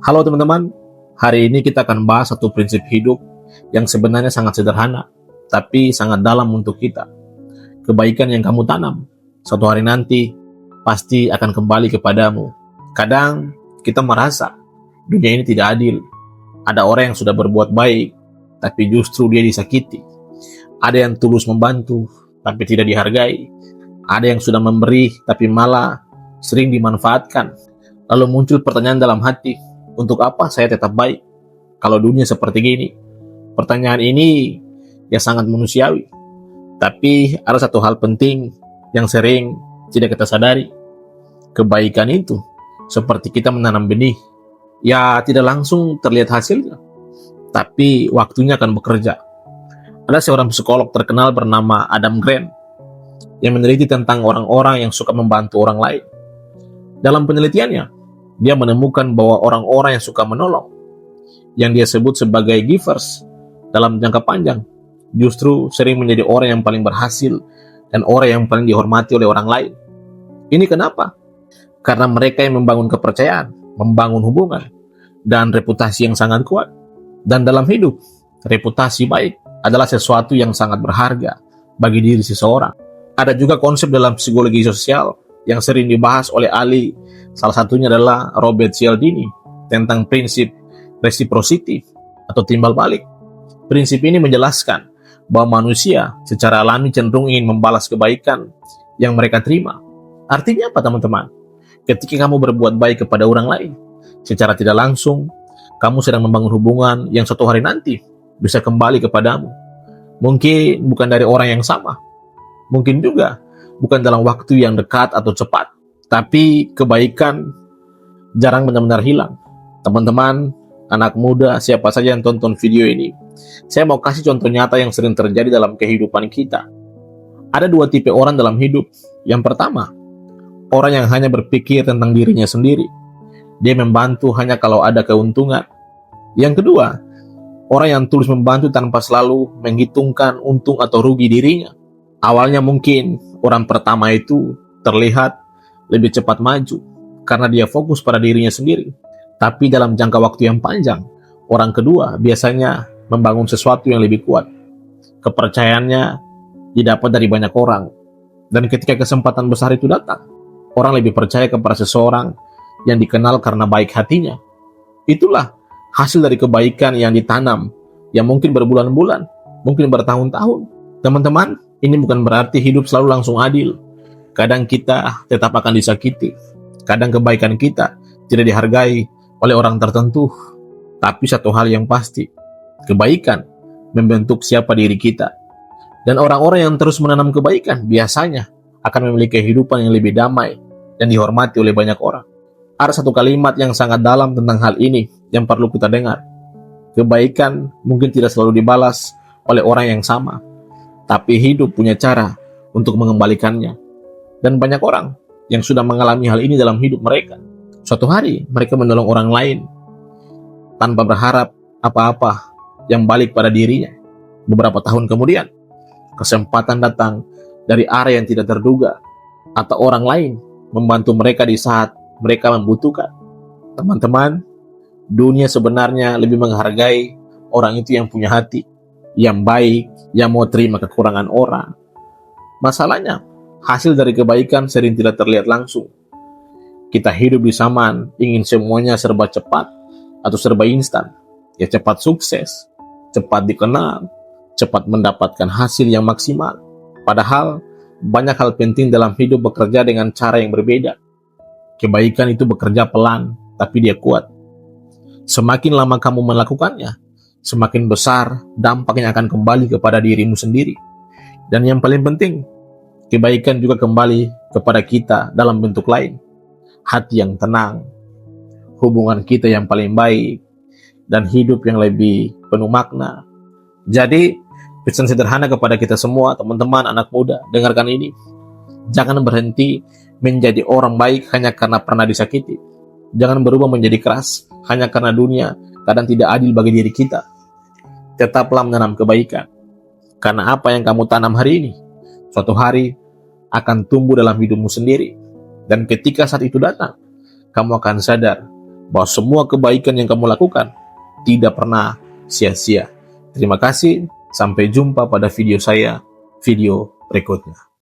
Halo teman-teman, hari ini kita akan bahas satu prinsip hidup yang sebenarnya sangat sederhana, tapi sangat dalam untuk kita. Kebaikan yang kamu tanam, suatu hari nanti pasti akan kembali kepadamu. Kadang kita merasa dunia ini tidak adil. Ada orang yang sudah berbuat baik, tapi justru dia disakiti. Ada yang tulus membantu, tapi tidak dihargai. Ada yang sudah memberi, tapi malah sering dimanfaatkan. Lalu muncul pertanyaan dalam hati, untuk apa saya tetap baik kalau dunia seperti gini? Pertanyaan ini ya sangat manusiawi. Tapi ada satu hal penting yang sering tidak kita sadari. Kebaikan itu seperti kita menanam benih. Ya tidak langsung terlihat hasilnya, tapi waktunya akan bekerja. Ada seorang psikolog terkenal bernama Adam Grant yang meneliti tentang orang-orang yang suka membantu orang lain. Dalam penelitiannya, dia menemukan bahwa orang-orang yang suka menolong, yang dia sebut sebagai givers, dalam jangka panjang, justru sering menjadi orang yang paling berhasil dan orang yang paling dihormati oleh orang lain. Ini kenapa? Karena mereka yang membangun kepercayaan, membangun hubungan, dan reputasi yang sangat kuat. Dan dalam hidup, reputasi baik adalah sesuatu yang sangat berharga bagi diri seseorang. Ada juga konsep dalam psikologi sosial yang sering dibahas oleh ahli, salah satunya adalah Robert Cialdini, tentang prinsip reciprocity atau timbal balik. Prinsip ini menjelaskan bahwa manusia secara alami cenderung ingin membalas kebaikan yang mereka terima. Artinya apa teman-teman? Ketika kamu berbuat baik kepada orang lain, secara tidak langsung, kamu sedang membangun hubungan yang suatu hari nanti bisa kembali kepadamu. Mungkin bukan dari orang yang sama, mungkin juga bukan dalam waktu yang dekat atau cepat, tapi kebaikan jarang benar-benar hilang. Teman-teman, anak muda, siapa saja yang tonton video ini, saya mau kasih contoh nyata yang sering terjadi dalam kehidupan kita. Ada dua tipe orang dalam hidup. Yang pertama, orang yang hanya berpikir tentang dirinya sendiri. Dia membantu hanya kalau ada keuntungan. Yang kedua, orang yang tulus membantu tanpa selalu menghitungkan untung atau rugi dirinya. Awalnya mungkin orang pertama itu terlihat lebih cepat maju karena dia fokus pada dirinya sendiri. Tapi dalam jangka waktu yang panjang, orang kedua biasanya membangun sesuatu yang lebih kuat. Kepercayaannya didapat dari banyak orang. Dan ketika kesempatan besar itu datang, orang lebih percaya kepada seseorang yang dikenal karena baik hatinya. Itulah hasil dari kebaikan yang ditanam, yang mungkin berbulan-bulan, mungkin bertahun-tahun. Teman-teman, ini bukan berarti hidup selalu langsung adil. Kadang kita tetap akan disakiti. Kadang kebaikan kita tidak dihargai oleh orang tertentu. Tapi satu hal yang pasti, kebaikan membentuk siapa diri kita. Dan orang-orang yang terus menanam kebaikan biasanya akan memiliki kehidupan yang lebih damai dan dihormati oleh banyak orang. Ada satu kalimat yang sangat dalam tentang hal ini yang perlu kita dengar. Kebaikan mungkin tidak selalu dibalas oleh orang yang sama, tapi hidup punya cara untuk mengembalikannya. Dan banyak orang yang sudah mengalami hal ini dalam hidup mereka. Suatu hari mereka menolong orang lain tanpa berharap apa-apa yang balik pada dirinya. Beberapa tahun kemudian, kesempatan datang dari arah yang tidak terduga, atau orang lain membantu mereka di saat mereka membutuhkan. Teman-teman, dunia sebenarnya lebih menghargai orang itu yang punya hati, yang baik, yang mau terima kekurangan orang. Masalahnya, hasil dari kebaikan sering tidak terlihat langsung. Kita hidup di zaman ingin semuanya serba cepat atau serba instan. Ya cepat sukses, cepat dikenal, cepat mendapatkan hasil yang maksimal. Padahal, banyak hal penting dalam hidup bekerja dengan cara yang berbeda. Kebaikan itu bekerja pelan, tapi dia kuat. Semakin lama kamu melakukannya, semakin besar dampaknya akan kembali kepada dirimu sendiri. Dan yang paling penting, kebaikan juga kembali kepada kita dalam bentuk lain. Hati yang tenang, hubungan kita yang paling baik, dan hidup yang lebih penuh makna. Jadi, pesan sederhana kepada kita semua, teman-teman, anak muda, dengarkan ini. Jangan berhenti menjadi orang baik hanya karena pernah disakiti. Jangan berubah menjadi keras hanya karena dunia kadang tidak adil bagi diri kita. Tetaplah menanam kebaikan. Karena apa yang kamu tanam hari ini, suatu hari akan tumbuh dalam hidupmu sendiri. Dan ketika saat itu datang, kamu akan sadar bahwa semua kebaikan yang kamu lakukan tidak pernah sia-sia. Terima kasih, sampai jumpa pada video saya, video berikutnya.